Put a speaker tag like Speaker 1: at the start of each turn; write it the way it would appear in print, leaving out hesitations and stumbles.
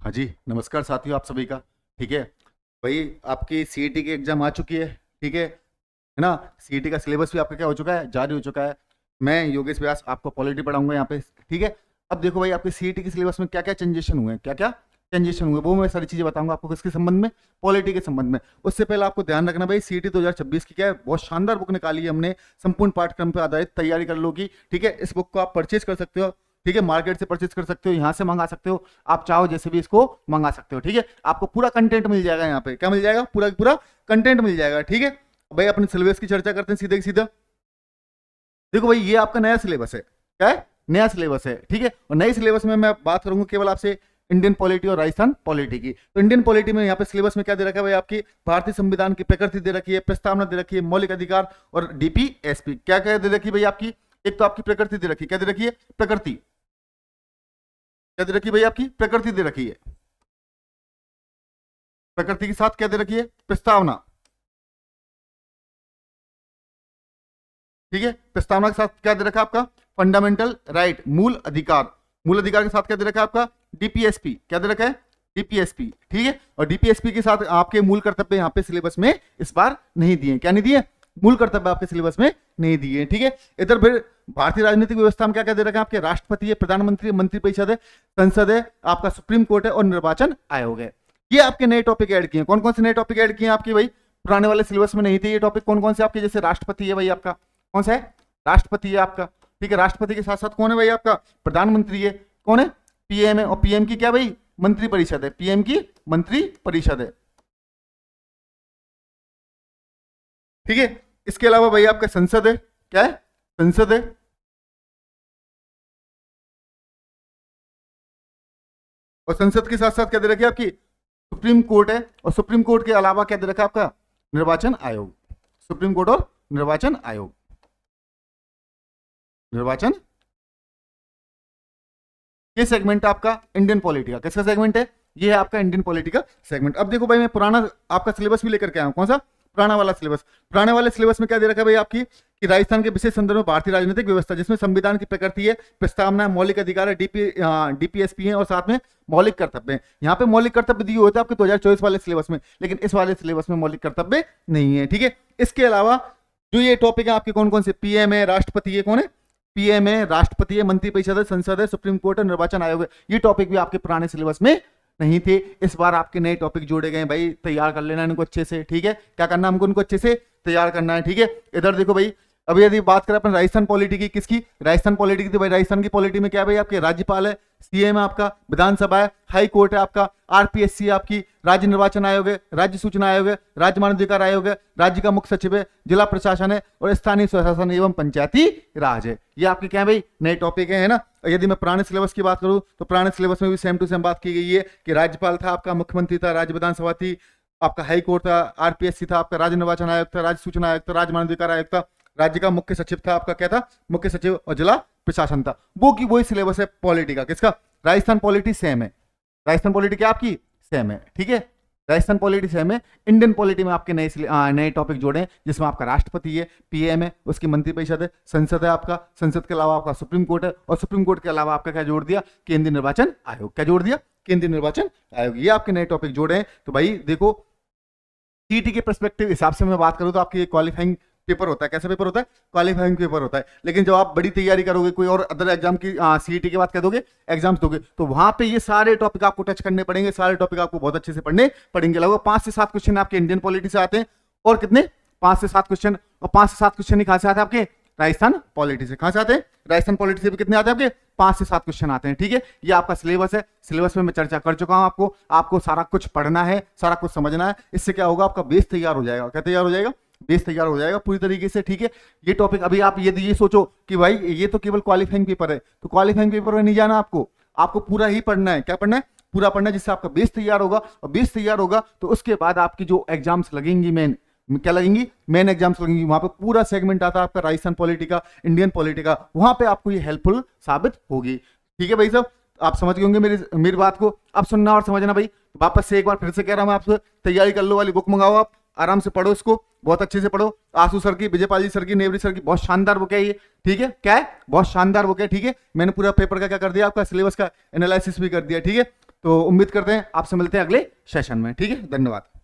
Speaker 1: हाँ जी, नमस्कार साथियों आप सभी का। ठीक है भाई, आपकी सीईटी की एग्जाम आ चुकी है। ठीक है ना। सीईटी का सिलेबस भी आपका क्या हो चुका है, जारी हो चुका है। मैं योगेश व्यास आपको पॉलिटी पढ़ाऊंगा यहाँ पे। ठीक है। अब देखो भाई, आपके सीईटी के सिलेबस में क्या क्या चेंजेशन हुए हैं, क्या क्या चेंजेशन हुए, वो मैं सारी चीजें बताऊंगा आपको किसके संबंध में, पॉलिटी के संबंध में। उससे पहले आपको ध्यान रखना भाई, सीईटी 2026 की क्या है, बहुत शानदार बुक निकाली है हमने, संपूर्ण पाठ्यक्रम पर आधारित, तैयारी कर लो की। ठीक है, इस बुक को आप परचेज कर सकते हो। ठीक है, मार्केट से परचेज कर सकते हो, यहाँ से मंगा सकते हो, आप चाहो जैसे भी इसको मंगा सकते हो। ठीक है, आपको पूरा कंटेंट मिल जाएगा यहाँ पे, क्या मिल जाएगा, पूरा पूरा कंटेंट मिल जाएगा। ठीक है भाई, अपने सिलेबस की चर्चा करते हैं सीधे सीधा। देखो भाई, ये आपका नया सिलेबस है, क्या है, नया सिलेबस है। ठीक है, और नए सिलेबस में मैं बात करूंगा केवल आपसे इंडियन पॉलिटी और राजस्थान पॉलिटी की। तो इंडियन पॉलिटी में यहाँ पे सिलेबस में क्या दे रखा है भाई, आपकी भारतीय संविधान की प्रकृति दे रखी है, प्रस्तावना दे रखी है, मौलिक अधिकार और डीपीएसपी क्या क्या दे रखी है भाई आपकी। एक तो आपकी प्रकृति दे रखी है, क्या दे रखी है, प्रकृति क्या दे रखी है भाई आपकी, प्रकृति दे रखी है। प्रकृति के साथ क्या दे रखी है, प्रस्तावना। ठीक है, प्रस्तावना के साथ क्या दे रखा है आपका, फंडामेंटल राइट, मूल अधिकार। मूल अधिकार के साथ क्या दे रखा है आपका, डीपीएसपी क्या दे रखा है, डीपीएसपी। ठीक है, और डीपीएसपी के साथ आपके मूल कर्तव्य यहाँ पे सिलेबस में इस बार नहीं दिए, क्या नहीं दिए, मूल कर्तव्य आपके सिलेबस में नहीं दिए। ठीक है, इधर फिर भारतीय राजनीतिक व्यवस्था में क्या क्या दे रखा है, आपके राष्ट्रपति है, प्रधानमंत्री, मंत्रिपरिषद है, संसद है, आपका सुप्रीम कोर्ट है और निर्वाचन आयोग है। ये आपके नए टॉपिक ऐड किए। कौन कौन से नए टॉपिक ऐड किए आपके भाई, पुराने वाले सिलेबस में नहीं थे ये टॉपिक। कौन कौन से आपके, जैसे राष्ट्रपति है भाई आपका, कौन सा है, राष्ट्रपति है आपका। ठीक है, राष्ट्रपति के साथ साथ कौन है भाई आपका, प्रधानमंत्री है, कौन है, पीएम है, और पीएम की क्या भाई, मंत्री परिषद है, पीएम की मंत्री परिषद है। ठीक है, इसके अलावा भाई आपका संसद है, क्या है, संसद है। और संसद के साथ साथ क्या दे रखी है आपकी, सुप्रीम कोर्ट है, और सुप्रीम कोर्ट के अलावा क्या दे रखा है आपका, निर्वाचन आयोग। सुप्रीम कोर्ट और निर्वाचन आयोग, निर्वाचन। ये सेगमेंट आपका इंडियन पॉलिटी का, किसका सेगमेंट है, ये है आपका इंडियन पॉलिटी का सेगमेंट। अब देखो भाई, मैं पुराना आपका सिलेबस भी लेकर के आया हूं, कौन सा, पुराना वाला सिलेबस। पुराने वाले सिलेबस में क्या दे रखा है भाई आपकी, कि राजस्थान के विशेष संदर्भ में भारतीय राजनीतिक व्यवस्था, जिसमें संविधान की प्रकृति है, प्रस्तावना है, मौलिक अधिकार है, डीपीएसपी है, और साथ में मौलिक कर्तव्य है। यहाँ पे मौलिक कर्तव्य दिए होते हैं आपके 2024 वाले सिलेबस में, लेकिन इस वाले सिलेबस में मौलिक कर्तव्य नहीं है। ठीक है, इसके अलावा जो ये टॉपिक है आपके, कौन कौन से, पीएम है, राष्ट्रपति है, कौन है, पीएम है, राष्ट्रपति है, मंत्रिपरिषद है, संसद है, सुप्रीम कोर्ट है, निर्वाचन आयोग है। ये टॉपिक भी आपके पुराने सिलेबस में नहीं थे। इस बार आपके नए टॉपिक जोड़े गए भाई, तैयार कर लेना इनको अच्छे से। ठीक है, क्या करना है हमको, इनको अच्छे से तैयार करना है। ठीक है, इधर देखो भाई, अभी यदि बात करें अपन राजस्थान पॉलिटी की, किसकी, राजस्थान पॉलिटी की, तो भाई राजस्थान की पॉलिटी में क्या है भाई, आपके राज्यपाल है, सीएम है आपका, विधानसभा है, हाई कोर्ट है आपका, आरपीएससी है आपकी, राज्य निर्वाचन आयोग है, राज्य सूचना आयोग है, राज्य मानवाधिकार आयोग है, राज्य का मुख्य सचिव है, जिला प्रशासन है, और स्थानीय स्वशासन एवं पंचायती राज है। ये आपके क्या है भाई, नए टॉपिक है ना। और यदि मैं पुराने सिलेबस की बात करूं, तो पुराने सिलेबस में भी सेम टू सेम बात की गई है कि राज्यपाल था आपका, मुख्यमंत्री था, राज्य विधानसभा थी आपका, हाई कोर्ट था, आरपीएससी था आपका, राज्य निर्वाचन आयोग था, राज्य सूचना आयोग था, राज्य मानवाधिकार आयोग था, राज्य का मुख्य सचिव था आपका, क्या था, मुख्य सचिव, और जिला प्रशासन था। वो की वही सिलेबस है पॉलिटी का, किसका, राजस्थान पॉलिटी सेम है। राजस्थान पॉलिटी क्या आपकी, सेम है। ठीक है, राजस्थान पॉलिटी सेम है। इंडियन पॉलिटी में आपके नए टॉपिक जोड़े हैं, जिसमें आपका राष्ट्रपति है, पीएम है, उसकी मंत्रिपरिषद है, संसद है आपका, संसद के अलावा आपका सुप्रीम कोर्ट है, और सुप्रीम कोर्ट के अलावा आपका क्या जोड़ दिया, केंद्रीय निर्वाचन आयोग। क्या जोड़ दिया, केंद्रीय निर्वाचन आयोग। ये आपके नए टॉपिक जोड़े हैं। तो भाई देखो, सीटी के परस्पेक्टिव हिसाब से मैं बात करूं, तो आपकी क्वालिफाइंग पेपर होता है, कैसा पेपर होता है, क्वालिफाइंग पेपर होता है। लेकिन जब आप बड़ी तैयारी करोगे, कोई और अदर एग्जाम की, सीईटी के बाद क्या दोगे, एग्जाम्स दोगे, तो वहां पे ये सारे टॉपिक आपको टच करने पड़ेंगे, सारे टॉपिक आपको बहुत अच्छे से पढ़ने पड़ेंगे। लगभग 5 से 7 क्वेश्चन आपके इंडियन पॉलिटी से आते हैं, और कितने, 5 से 7 क्वेश्चन। और 5 से 7 क्वेश्चन ही कहां से आते हैं आपके, राजस्थान पॉलिटी से। कहां से आते हैं, राजस्थान पॉलिटी से भी कितने आते हैं आपके, 5 से 7 क्वेश्चन आते हैं। ठीक है, ये आपका सिलेबस है। सिलेबस में मैं चर्चा कर चुका हूं, आपको सारा कुछ पढ़ना है, सारा कुछ समझना है। इससे क्या होगा, आपका बेस तैयार हो जाएगा। क्या तैयार हो जाएगा, बेस तैयार हो जाएगा पूरी तरीके से। ठीक है, ये टॉपिक अभी आप ये सोचो कि भाई ये तो केवल क्वालिफाइंग पेपर है, तो क्वालिफाइंग पेपर में नहीं जाना आपको पूरा ही पढ़ना है। क्या पढ़ना है, पूरा पढ़ना है, जिससे आपका बेस तैयार होगा। और बेस तैयार होगा तो उसके बाद आपकी जो एग्जाम्स लगेंगी, मेन क्या लगेंगी, मेन एग्जाम्स लगेंगी, वहां पे पूरा सेगमेंट आता है आपका राजस्थान पॉलिटी का, इंडियन पॉलिटी का, वहां पे आपको ये हेल्पफुल साबित होगी। ठीक है भाई साहब, आप समझ गए होंगे मेरी बात को। अब सुनना और समझना भाई, वापस से एक बार फिर से कह रहा हूं मैं आपसे, तैयारी कर लो वाली बुक मंगाओ, आप आराम से पढ़ो, इसको बहुत अच्छे से पढ़ो। आंसू सर की, विजयपाल जी सर की, नेवरी सर की बहुत शानदार बुक है ये। ठीक है, क्या है, बहुत शानदार बुक है। ठीक है, मैंने पूरा पेपर का क्या कर दिया, आपका सिलेबस का एनालिसिस भी कर दिया। ठीक है, तो उम्मीद करते हैं आपसे मिलते हैं अगले सेशन में। ठीक है, धन्यवाद।